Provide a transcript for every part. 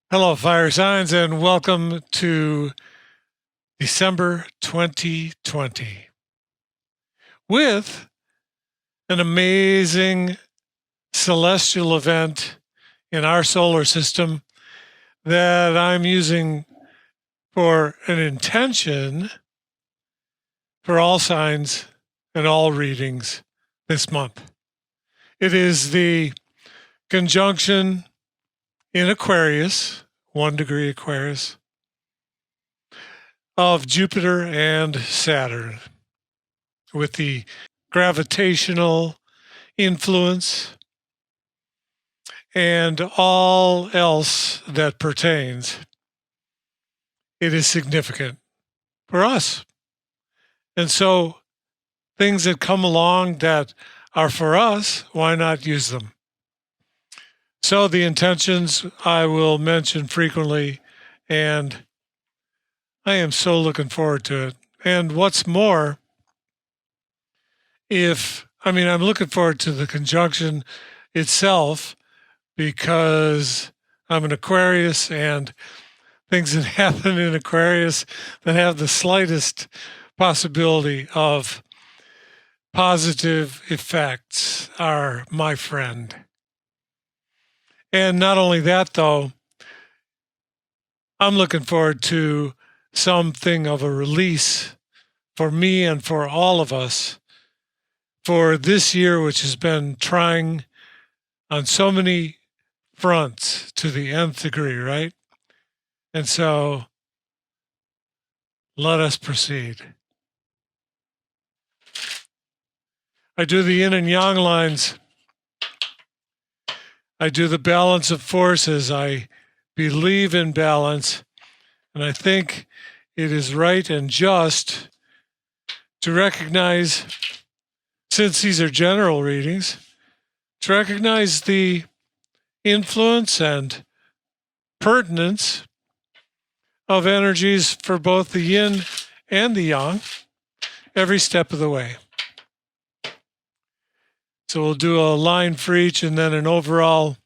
Hello, fire signs, and welcome to December 2020 with an amazing celestial event in our solar system that I'm using for an intention for all signs and all readings this month. It is the conjunction in Aquarius, 1 degree Aquarius, of Jupiter and Saturn, with the gravitational influence and all else that pertains. It is significant for us. And so things that come along that are for us, why not use them? So the intentions I will mention frequently, and I am so looking forward to it. And what's more, I'm looking forward to the conjunction itself because I'm an Aquarius, and things that happen in Aquarius that have the slightest possibility of positive effects are my friend. And not only that, though, I'm looking forward to something of a release for me and for all of us for this year, which has been trying on so many fronts to the nth degree, right? And so let us proceed. I do the yin and yang lines. I do the balance of forces. I believe in balance, and I think it is right and just to recognize, since these are general readings, to recognize the influence and pertinence of energies for both the yin and the yang every step of the way. So we'll do a line for each and then an overall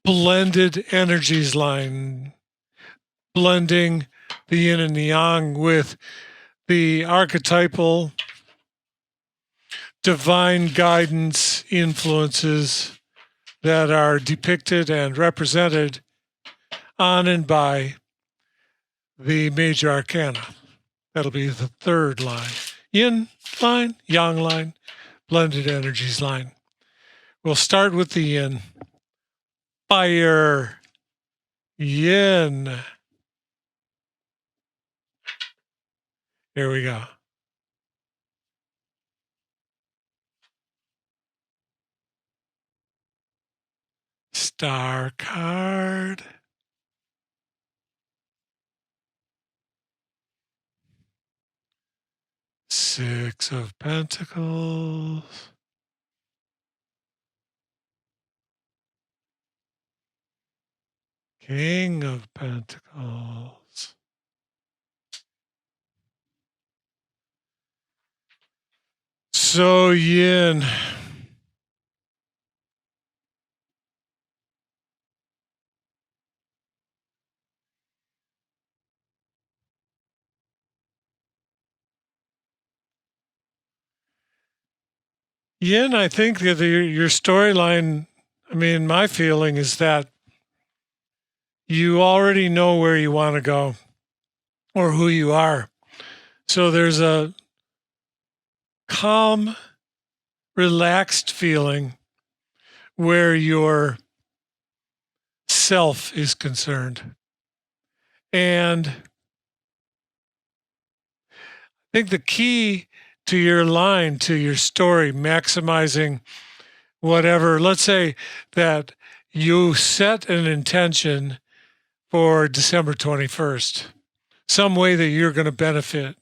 blended energies line, blending the yin and the yang with the archetypal divine guidance influences that are depicted and represented on and by the major arcana. That'll be the third line. Yin line, yang line, blended energies line. We'll start with the yin. Fire, yin. Here we go. Star card. Six of Pentacles. King of Pentacles. So yin. Yin, I think that your storyline, my feeling is that you already know where you want to go or who you are. So there's a calm, relaxed feeling where your self is concerned. And I think the key to your line, to your story, maximizing whatever, let's say that you set an intention for December 21st, some way that you're going to benefit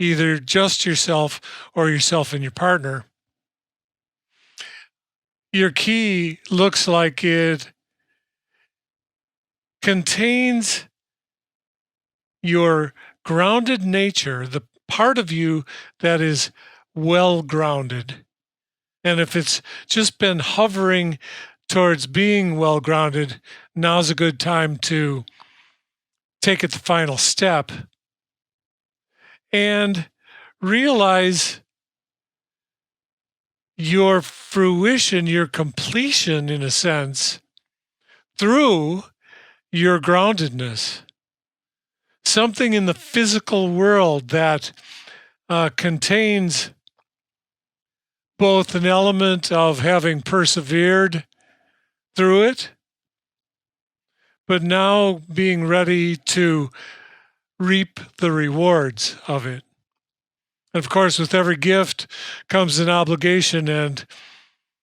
either just yourself or yourself and your partner. Your key looks like it contains your grounded nature, the part of you that is well grounded. And if it's just been hovering towards being well grounded, now's a good time to take it the final step and realize your fruition, your completion, in a sense, through your groundedness. Something in the physical world that contains both an element of having persevered through it, but now being ready to reap the rewards of it. And of course, with every gift comes an obligation, and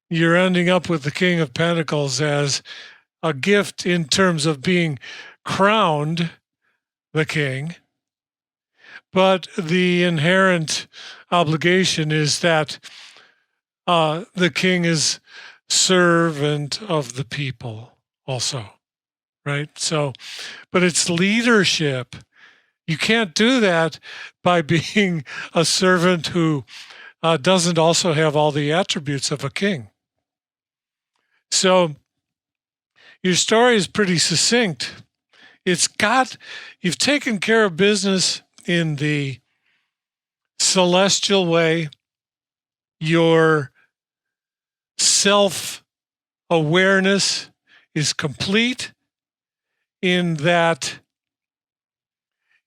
you're ending up with the King of Pentacles as a gift in terms of being crowned the king. But the inherent obligation is that the king is servant of the people also, right? So, but it's leadership. You can't do that by being a servant who doesn't also have all the attributes of a king. So your story is pretty succinct. You've taken care of business in the celestial way. Your self-awareness is complete in that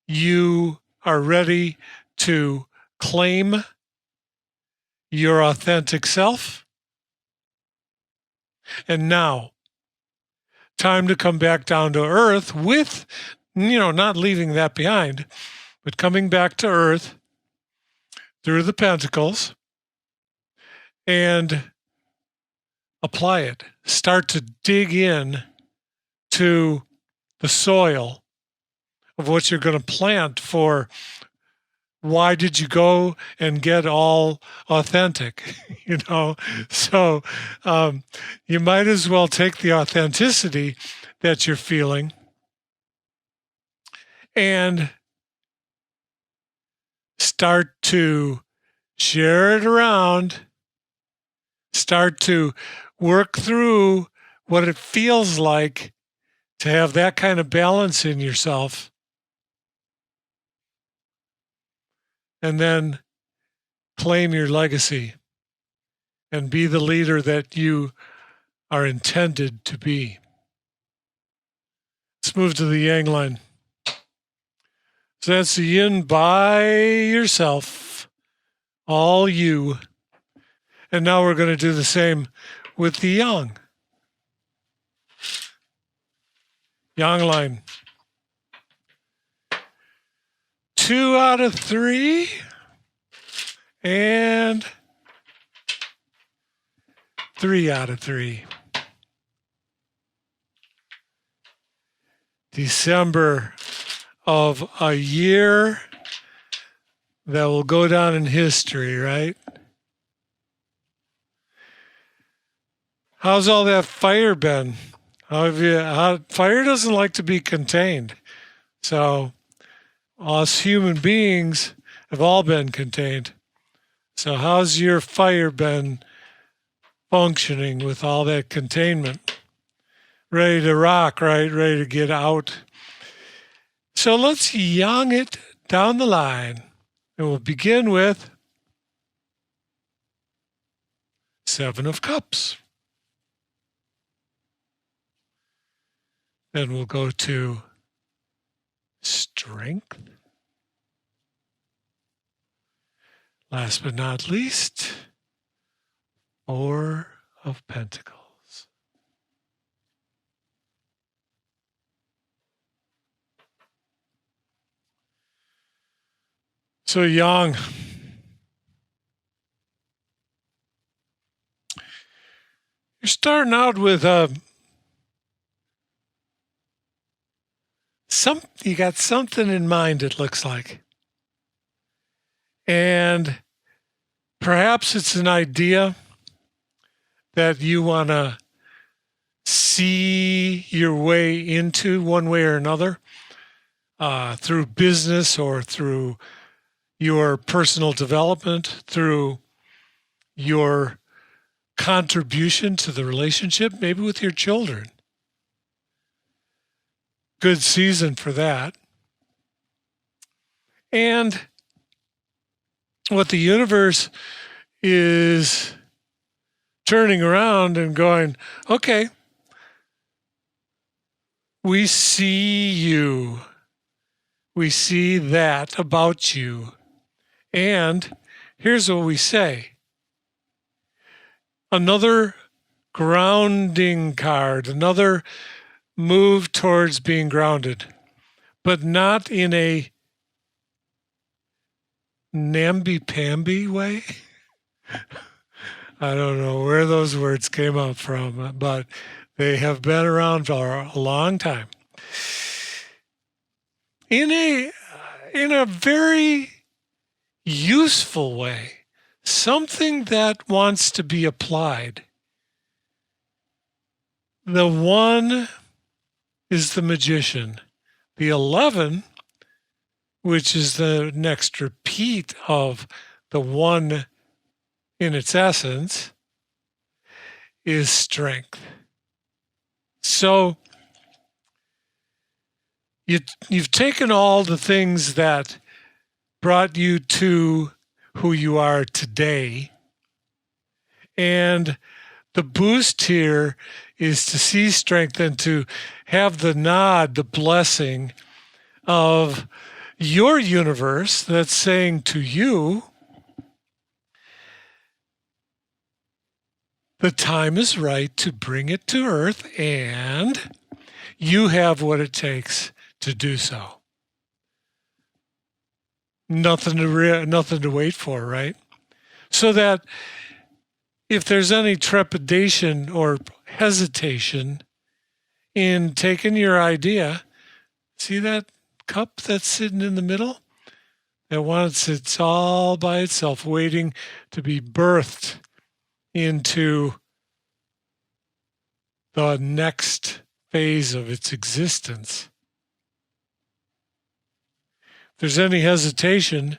you are ready to claim your authentic self. And now, time to come back down to earth with, not leaving that behind, but coming back to earth through the pentacles and apply it. Start to dig in to the soil of what you're going to plant for. Why did you go and get all authentic? So you might as well take the authenticity that you're feeling and start to share it around, start to work through what it feels like to have that kind of balance in yourself. And then claim your legacy and be the leader that you are intended to be. Let's move to the Yang line. So that's the yin by yourself, all you. And now we're going to do the same with the yang. Yang line. 2 out of 3 and 3 out of 3. December of a year that will go down in history, right? How's all that fire been? Fire doesn't like to be contained. So us human beings have all been contained. So how's your fire been functioning with all that containment? Ready to rock, right? Ready to get out. So let's yang it down the line. And we'll begin with 7 of Cups. Then we'll go to Strength. Last but not least, 4 of Pentacles. So Yang, you're starting out with you got something in mind, it looks like. And perhaps it's an idea that you want to see your way into one way or another, through business or through your personal development, through your contribution to the relationship, maybe with your children. Good season for that. And what the universe is turning around and going, okay, we see you. We see that about you. And here's what we say. Another grounding card, another move towards being grounded, but not in a namby-pamby way. I don't know where those words came up from, but they have been around for a long time. In a very useful way, something that wants to be applied. The 1 is the magician. The 11, which is the next repeat of the 1 in its essence, is strength. So you've taken all the things that brought you to who you are today, and the boost here is to see strength and to have the nod, the blessing of your universe that's saying to you, the time is right to bring it to earth, and you have what it takes to do so. Nothing to wait for, right? So that if there's any trepidation or hesitation in taking your idea, see that cup that's sitting in the middle? That one sits all by itself, waiting to be birthed into the next phase of its existence. If there's any hesitation,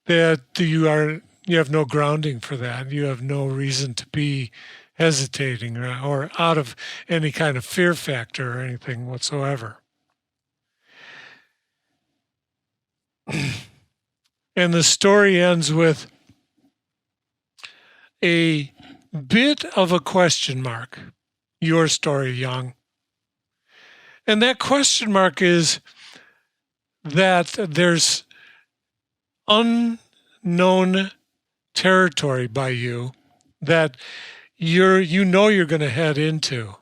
that you have no grounding for that. You have no reason to be hesitating or out of any kind of fear factor or anything whatsoever. And the story ends with a bit of a question mark. Your story, Young. And that question mark is that there's unknown territory by you that you're going to head into.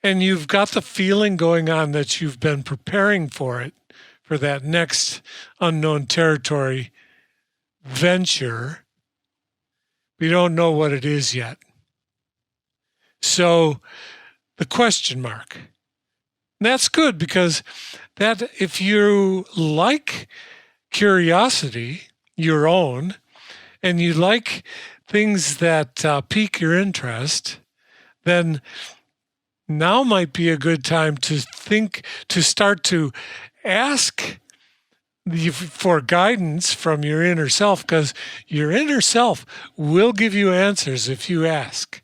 And you've got the feeling going on that you've been preparing for it, for that next unknown territory venture. We don't know what it is yet. So the question mark. That's good, because that if you like curiosity, your own, and you like things that pique your interest, then now might be a good time to start to ask for guidance from your inner self, because your inner self will give you answers if you ask.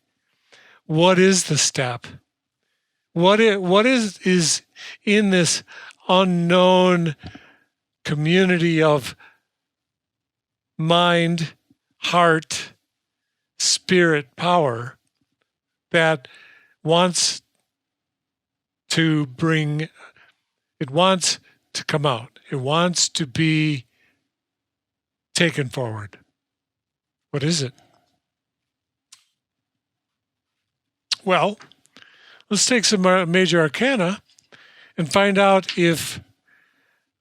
What is the step? What is in this unknown community of mind, heart, spirit power that wants to come out. It wants to be taken forward. What is it? Well, let's take some major arcana and find out if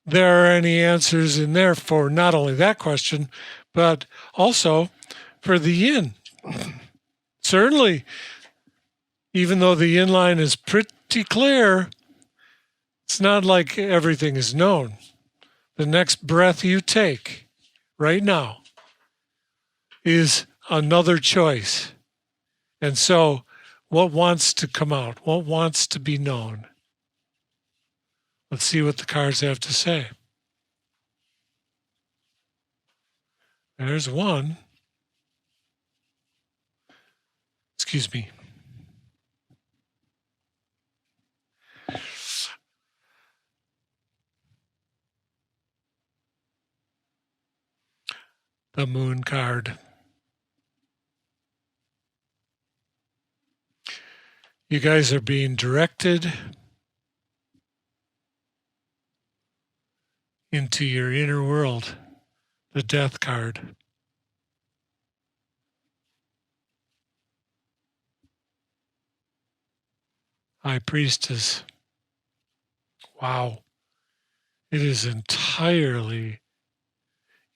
there are any answers in there for not only that question, but also for the yin. Certainly, even though the yin line is pretty clear, it's not like everything is known. The next breath you take right now is another choice. And so, what wants to come out? What wants to be known? Let's see what the cards have to say. There's one. Excuse me. The moon card. You guys are being directed into your inner world, the death card. High Priestess. Wow. It is entirely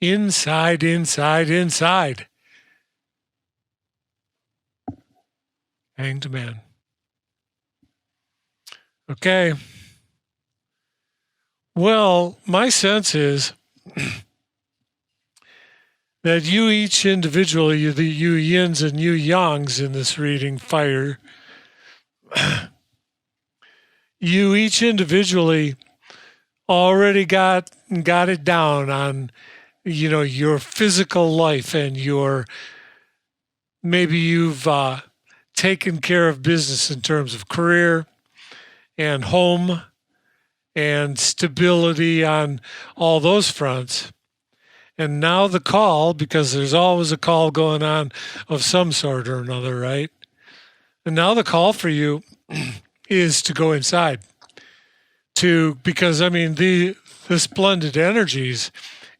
inside. Hanged Man. Okay. Well, my sense is that you each individually, you yins and you yangs in this reading, fire, you each individually already got it down on, your physical life and maybe you've taken care of business in terms of career and home and stability on all those fronts. And now the call, because there's always a call going on of some sort or another, right? And now the call for you is to go inside. Because this blended energies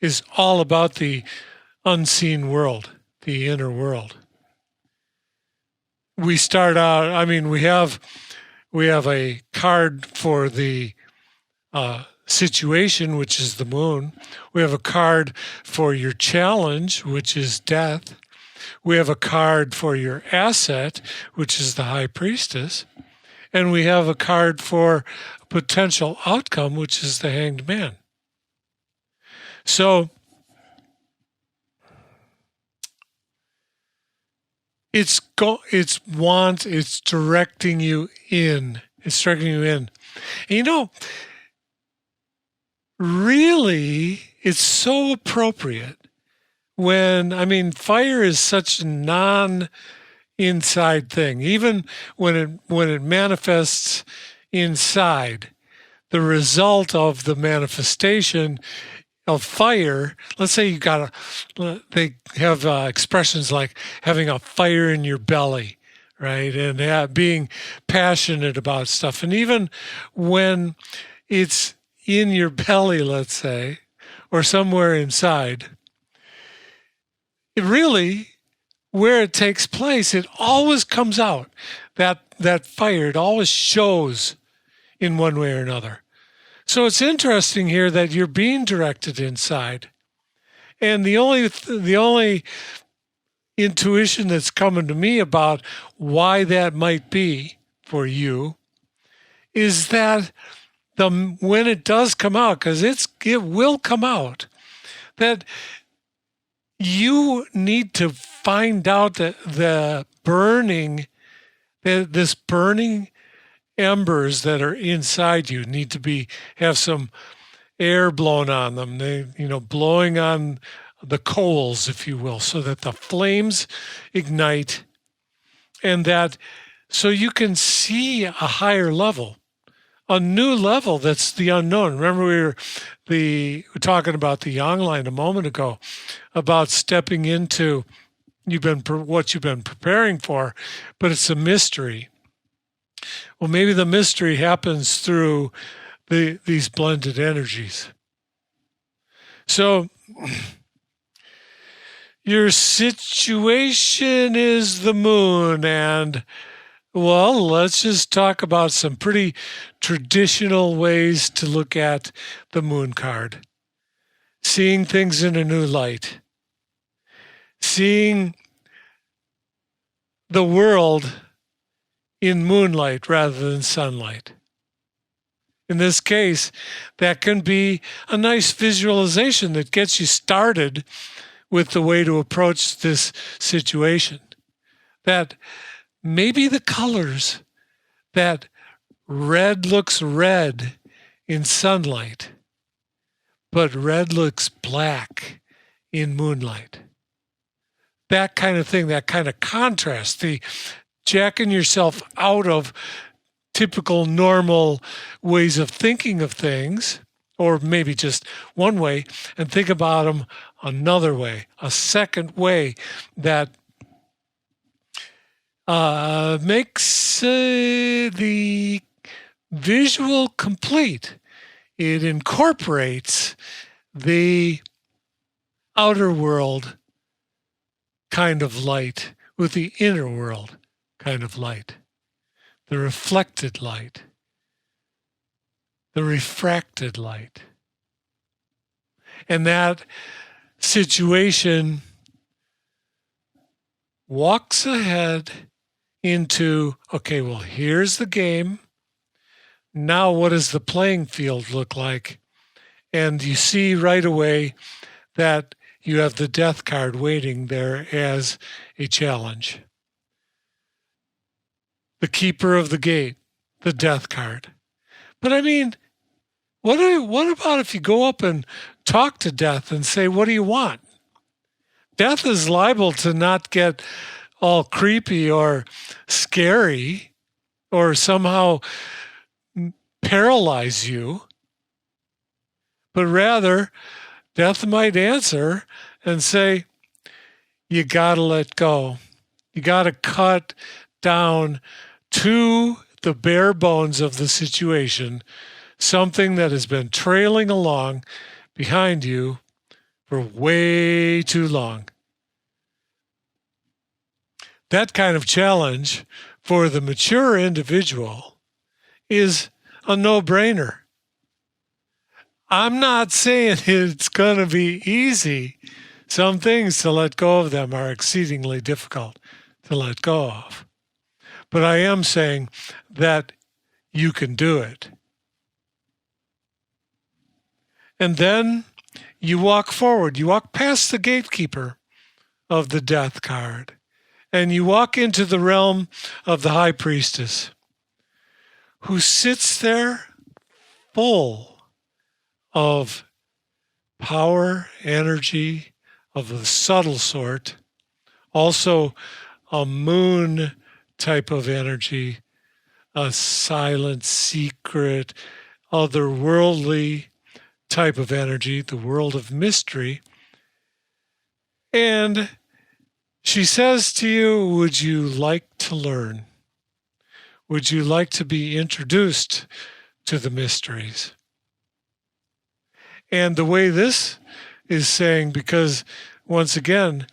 is all about the unseen world, the inner world. We start out, we have a card for the situation, which is the moon. We have a card for your challenge, which is death. We have a card for your asset, which is the High Priestess. And we have a card for potential outcome, which is the Hanged Man. So it's directing you in. It's directing you in. And really, it's so appropriate when, fire is such a non-inside thing. Even when it manifests inside, the result of the manifestation of fire, let's say they have expressions like having a fire in your belly, right? And being passionate about stuff. And even when it's in your belly, let's say, or somewhere inside, it really, where it takes place, it always comes out. That fire, it always shows in one way or another. So it's interesting here that you're being directed inside. And the only intuition that's coming to me about why that might be for you is that when it does come out, because it will come out, that you need to find out that this burning embers that are inside you need to have some air blown on them. Blowing on the coals, if you will, so that the flames ignite, and so you can see a higher level. A new level that's the unknown. Remember, we were talking about the yang line a moment ago, about stepping into what you've been preparing for, but it's a mystery. Well, maybe the mystery happens through these blended energies. So your situation is the moon, and well, let's just talk about some pretty traditional ways to look at the moon card. Seeing things in a new light. Seeing the world in moonlight rather than sunlight. In this case, that can be a nice visualization that gets you started with the way to approach this situation. That maybe the colors, that red looks red in sunlight, but red looks black in moonlight. That kind of thing, that kind of contrast, the jacking yourself out of typical normal ways of thinking of things, or maybe just one way, and think about them another way, a second way that makes the visual complete. It incorporates the outer world kind of light with the inner world kind of light, the reflected light, the refracted light. And that situation walks ahead into, okay, well, here's the game. Now what does the playing field look like? And you see right away that you have the death card waiting there as a challenge. The keeper of the gate, the death card. But I mean, what about if you go up and talk to death and say, what do you want? Death is liable to not get all creepy or scary or somehow paralyze you, but rather death might answer and say, you got to let go. You got to cut down to the bare bones of the situation, something that has been trailing along behind you for way too long. That kind of challenge for the mature individual is a no-brainer. I'm not saying it's going to be easy. Some things to let go of them are exceedingly difficult to let go of. But I am saying that you can do it. And then you walk forward. You walk past the gatekeeper of the death card. And you walk into the realm of the high priestess, who sits there full of power, energy of the subtle sort, also a moon type of energy, a silent, secret, otherworldly type of energy, the world of mystery. And she says to you, would you like to learn? Would you like to be introduced to the mysteries? And the way this is saying, because once again,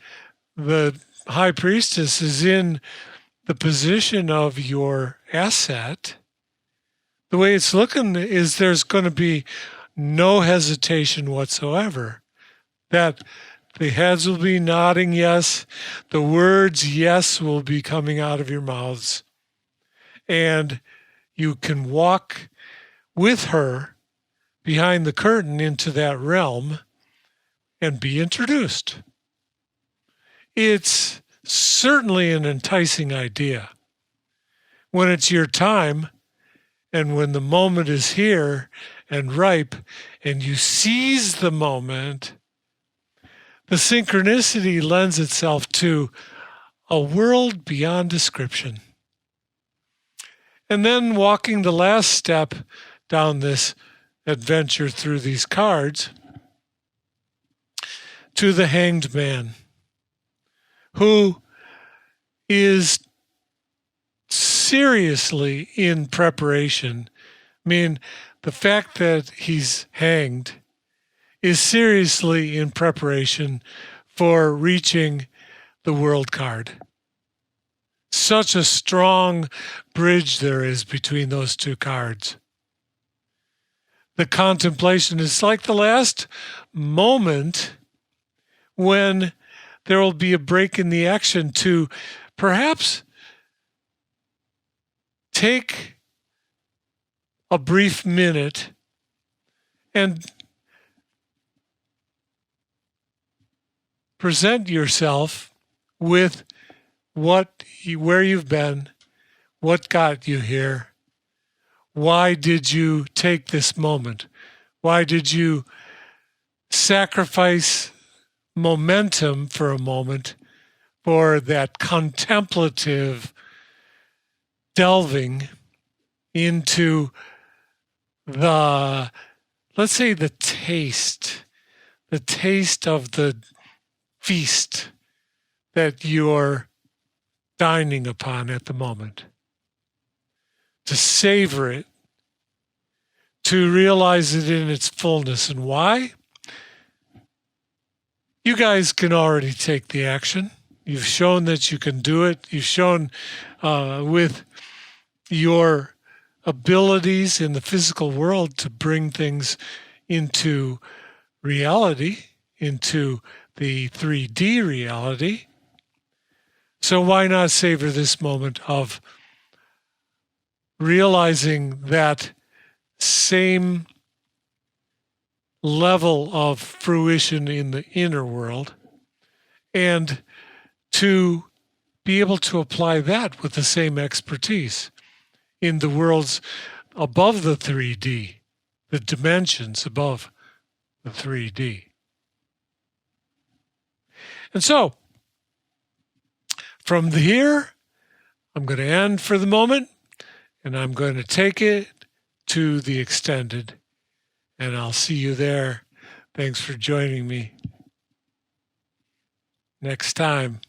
the high priestess is in the position of your asset, the way it's looking is there's going to be no hesitation whatsoever. That the heads will be nodding yes, the words yes will be coming out of your mouths, and you can walk with her behind the curtain into that realm and be introduced. It's certainly an enticing idea. When it's your time and when the moment is here and ripe and you seize the moment, the synchronicity lends itself to a world beyond description. And then walking the last step down this adventure through these cards to the hanged man, who is seriously in preparation. I mean, the fact that he's hanged is seriously in preparation for reaching the world card. Such a strong bridge there is between those two cards. The contemplation is like the last moment when there will be a break in the action to perhaps take a brief minute and present yourself with where you've been, what got you here, why did you take this moment, why did you sacrifice momentum for a moment for that contemplative delving into let's say the taste of the feast that you're dining upon at the moment. To savor it, to realize it in its fullness. And why? You guys can already take the action. You've shown that you can do it. You've shown with your abilities in the physical world to bring things into reality, into the 3D reality. So why not savor this moment of realizing that same level of fruition in the inner world, and to be able to apply that with the same expertise in the worlds above the 3D, the dimensions above the 3D. And so, from here, I'm going to end for the moment, and I'm going to take it to the extended, and I'll see you there. Thanks for joining me next time.